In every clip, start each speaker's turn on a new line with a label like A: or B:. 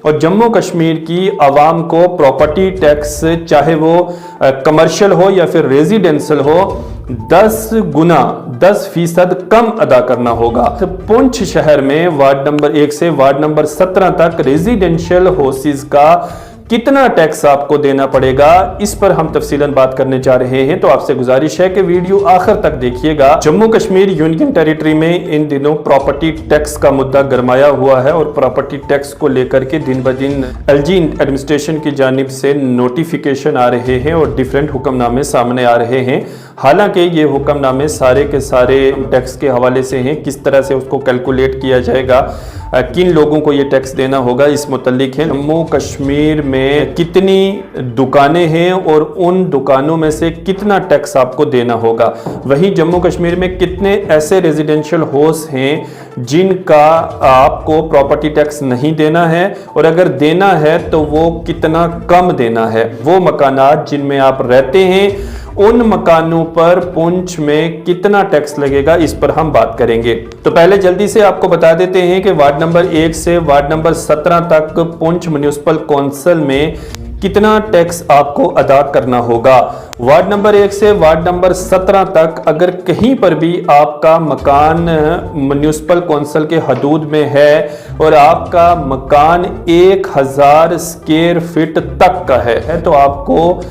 A: और जम्मू कश्मीर की आवाम को प्रॉपर्टी टैक्स चाहे वो कमर्शियल हो या फिर रेजिडेंशियल हो 10% कम अदा करना होगा। पुंछ शहर में वार्ड नंबर 1 से वार्ड नंबर 17 तक रेजिडेंशियल हाउसेस का कितना टैक्स आपको देना पड़ेगा, इस पर हम तफसीलन बात करने जा रहे हैं। तो आपसे गुजारिश है कि वीडियो आखिर तक देखिएगा। जम्मू कश्मीर यूनियन टेरिटरी में इन दिनों प्रॉपर्टी टैक्स का मुद्दा गरमाया हुआ है और प्रॉपर्टी टैक्स को लेकर के दिन ब दिन एलजी एडमिनिस्ट्रेशन की जानिब से नोटिफिकेशन आ रहे हैं और डिफरेंट हुक्मनामे सामने आ रहे हैं। हालांकि ये हुक्मनामे सारे के सारे टैक्स के हवाले से हैं, किस तरह से उसको कैलकुलेट किया जाएगा, किन लोगों को ये टैक्स देना होगा, इस मुतल्लिक है। जम्मू कश्मीर में कितनी दुकानें हैं और उन दुकानों में से कितना टैक्स आपको देना होगा। वहीं जम्मू कश्मीर में कितने ऐसे रेजिडेंशियल हाउस हैं जिनका आपको प्रॉपर्टी टैक्स नहीं देना है, और अगर देना है तो वो कितना कम देना है। वो मकानात जिनमें आप रहते हैं उन मकानों पर पुंछ में कितना टैक्स लगेगा, इस पर हम बात करेंगे। तो पहले जल्दी से आपको बता देते हैं कि वार्ड नंबर 1 से वार्ड नंबर 17 तक पुंछ म्युनिसिपल काउंसिल में कितना टैक्स आपको अदा करना होगा। वार्ड नंबर 1 से वार्ड नंबर 17 तक अगर कहीं पर भी आपका मकान म्युनिसिपल काउंसिल के हदूद में है और आपका मकान 1000 स्क्वायर फीट तक का है तो आपको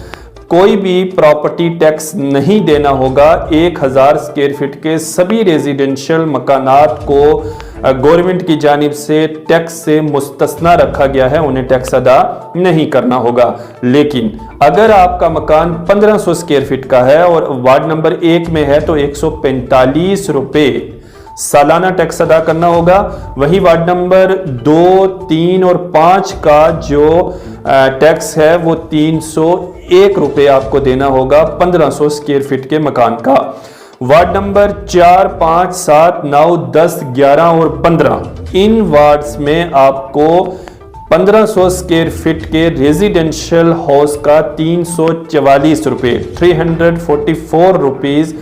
A: कोई भी प्रॉपर्टी टैक्स नहीं देना होगा। 1000 स्क्वायर फीट के सभी रेजिडेंशियल मकानात को गवर्नमेंट की जानिब से टैक्स से मुस्तस्ना रखा गया है, उन्हें टैक्स अदा नहीं करना होगा। लेकिन अगर आपका मकान 1500 स्क्वायर फीट का है और वार्ड नंबर 1 में है तो 145 रुपए सालाना टैक्स अदा करना होगा। वही वार्ड नंबर 2, 3 और 5 का जो टैक्स है वो 301 रुपए आपको देना होगा 1500 स्क्वायर फीट के मकान का। वार्ड नंबर 4, 5, 7, 9, 10, 11 और 15 इन वार्ड्स में आपको 1500 स्क्वायर फीट के रेजिडेंशियल हाउस का 344 रुपए 344 रुपीज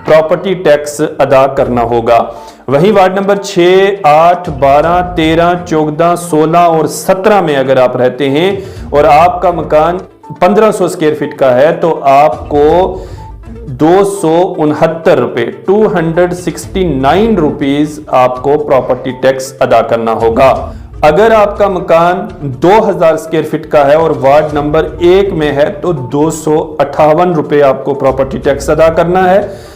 A: प्रॉपर्टी टैक्स अदा करना होगा। वहीं वार्ड नंबर 6, 8, 12, 13, 14, 16 और 17 में अगर आप रहते हैं और आपका मकान 1500 स्क्वायर फीट का है तो आपको 269 रुपए 269 रुपीज आपको प्रॉपर्टी टैक्स अदा करना होगा। अगर आपका मकान 2000 स्क्वायर फीट का है और वार्ड नंबर 1 में है तो 258 रुपए आपको प्रॉपर्टी टैक्स अदा करना है।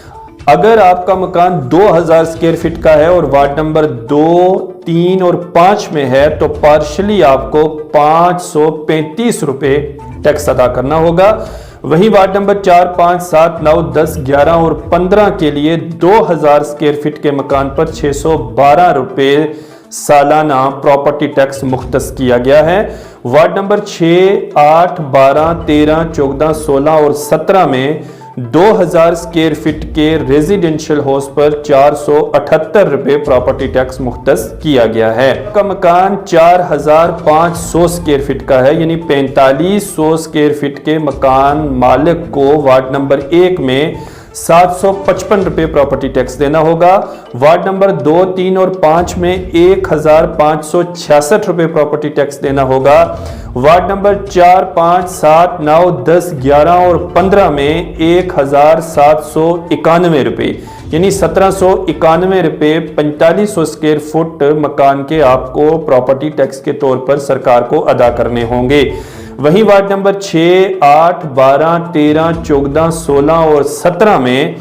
A: अगर आपका मकान 2000 स्क्वायर फीट का है और वार्ड नंबर 2, 3 और 5 में है तो पार्शली आपको 535 रुपए टैक्स अदा करना होगा। वहीं वार्ड नंबर 4, 5, 7, 9, 10, 11 और 15 के लिए 2000 स्क्वायर फीट के मकान पर 612 रुपए सालाना प्रॉपर्टी टैक्स मुख्तस किया गया है। वार्ड नंबर 6, 8, 12, 13, 14, 16 और 17 में 2000 स्क्वायर फीट के रेजिडेंशियल हाउस पर 478 रुपए प्रॉपर्टी टैक्स मुख्तस किया गया है। का मकान 4500 स्क्वायर फीट का है, यानी 4500 स्क्वायर फीट के मकान मालिक को वार्ड नंबर 1 में 755 रुपए प्रॉपर्टी टैक्स देना होगा। वार्ड नंबर 2, 3 और 5 में 1566 रुपए प्रॉपर्टी टैक्स देना होगा। वार्ड नंबर 4, 5, 7, 9, 10, 11 और 15 में 1791 रुपए यानी 1791 रुपए 4500 स्क्वायर फुट मकान के आपको प्रॉपर्टी टैक्स के तौर पर सरकार को अदा करने होंगे। वहीं वार्ड नंबर 6, 8, 12, 13, 14, 16 और 17 में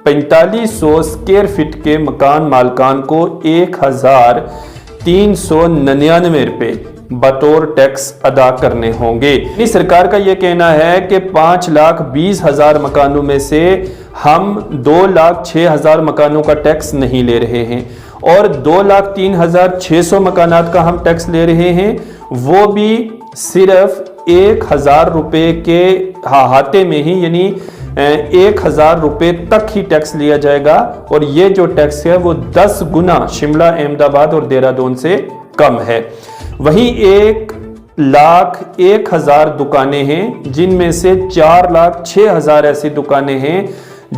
A: 4500 स्क्वायर फीट के मकान मालकान को 1399 रुपए बतौर टैक्स अदा करने होंगे। सरकार का यह कहना है कि 5,20,000 मकानों में से हम 2,06,000 मकानों का टैक्स नहीं ले रहे हैं और 2,03,600 मकानात का हम टैक्स ले रहे हैं, वो भी सिर्फ 1,000 रुपए के हाते में ही, यानी 1,000 रुपए तक ही टैक्स लिया जाएगा और ये जो टैक्स है वो 10 गुना शिमला, अहमदाबाद और देहरादून से कम है। वहीं 1,01,000 दुकानें हैं जिनमें से 4,06,000 ऐसी दुकानें हैं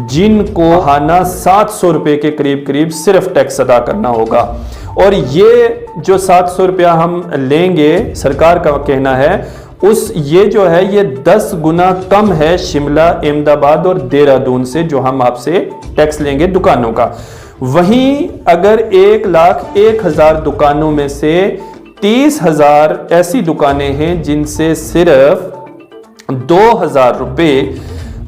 A: जिनको हाना 700 रुपए के करीब करीब सिर्फ टैक्स अदा करना होगा और ये जो 700 रुपया हम लेंगे, सरकार का कहना है, ये जो है ये 10 गुना कम है शिमला, अहमदाबाद और देहरादून से जो हम आपसे टैक्स लेंगे दुकानों का। वहीं अगर 1,01,000 दुकानों में से 30,000 ऐसी दुकानें हैं जिनसे सिर्फ 2,000 रुपये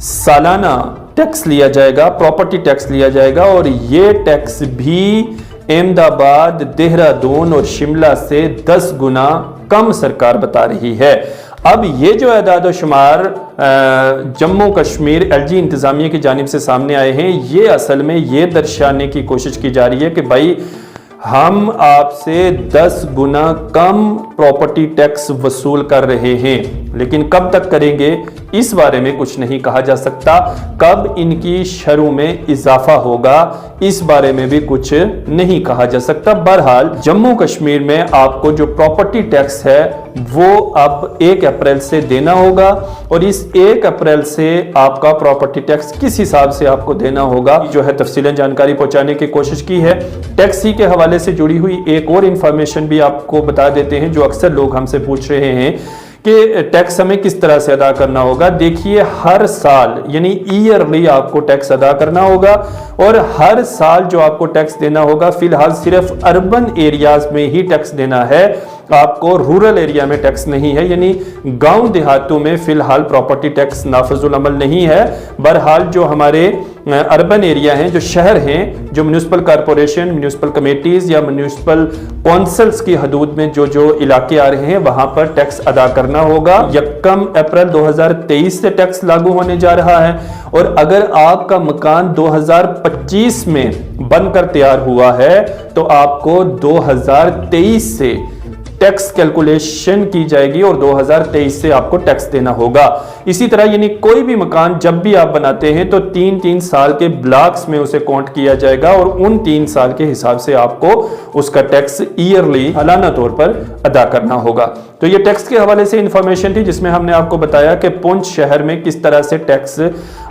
A: सालाना टैक्स लिया जाएगा, प्रॉपर्टी टैक्स लिया जाएगा, और ये टैक्स भी अहमदाबाद, देहरादून और शिमला से 10 गुना कम सरकार बता रही है। अब ये जो एदाद शुमार जम्मू कश्मीर एलजी इंतजामिया की जानिब से सामने आए हैं, ये असल में ये दर्शाने की कोशिश की जा रही है कि भाई हम आपसे 10 गुना कम प्रॉपर्टी टैक्स वसूल कर रहे हैं, लेकिन कब तक करेंगे इस बारे में कुछ नहीं कहा जा सकता। कब इनकी शरह में इजाफा होगा इस बारे में भी कुछ नहीं कहा जा सकता। बहरहाल जम्मू कश्मीर में आपको जो प्रॉपर्टी टैक्स है वो अब 1 अप्रैल से देना होगा, और इस 1 अप्रैल से आपका प्रॉपर्टी टैक्स किस हिसाब से आपको देना होगा जो है तफसीलन जानकारी पहुंचाने की कोशिश की है। टैक्स ही के हवाले से जुड़ी हुई एक और इंफॉर्मेशन भी आपको बता देते हैं, जो अक्सर लोग हमसे पूछ रहे हैं कि टैक्स हमें किस तरह से अदा करना होगा। देखिए, हर साल यानी ईयरली आपको टैक्स अदा करना होगा, और हर साल जो आपको टैक्स देना होगा, फिलहाल सिर्फ अर्बन एरियाज में ही टैक्स देना है, आपको रूरल एरिया में टैक्स नहीं है, यानी गांव देहातों में फिलहाल प्रॉपर्टी टैक्स नाफिजुल अमल नहीं है। बहरहाल जो हमारे अर्बन एरिया हैं, जो शहर हैं, जो म्यूनिसिपल कॉरपोरेशन, म्यूनिसिपल कमेटीज या म्यूनिसिपल कौंसल्स की हदूद में जो जो इलाके आ रहे हैं वहां पर टैक्स अदा करना होगा। 1 अप्रैल 2023 से टैक्स लागू होने जा रहा है, और अगर आपका मकान 2025 में बनकर तैयार हुआ है तो आपको 2023 से टैक्स कैलकुलेशन की जाएगी और 2023 से आपको टैक्स देना होगा। इसी तरह यानी कोई भी मकान जब भी आप बनाते हैं तो 3-3 साल के ब्लॉक्स में उसे काउंट किया जाएगा, और उन 3 साल के हिसाब से आपको उसका टैक्स ईयरली सालाना तौर पर अदा करना होगा। तो ये टैक्स के हवाले से इंफॉर्मेशन थी जिसमें हमने आपको बताया कि पुंछ शहर में किस तरह से टैक्स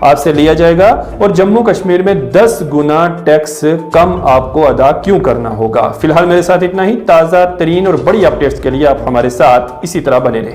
A: आपसे लिया जाएगा, और जम्मू कश्मीर में 10 गुना टैक्स कम आपको अदा क्यों करना होगा। फिलहाल मेरे साथ इतना ही। ताज़ा तरीन और बड़ी अपडेट्स के लिए आप हमारे साथ इसी तरह बने रहें।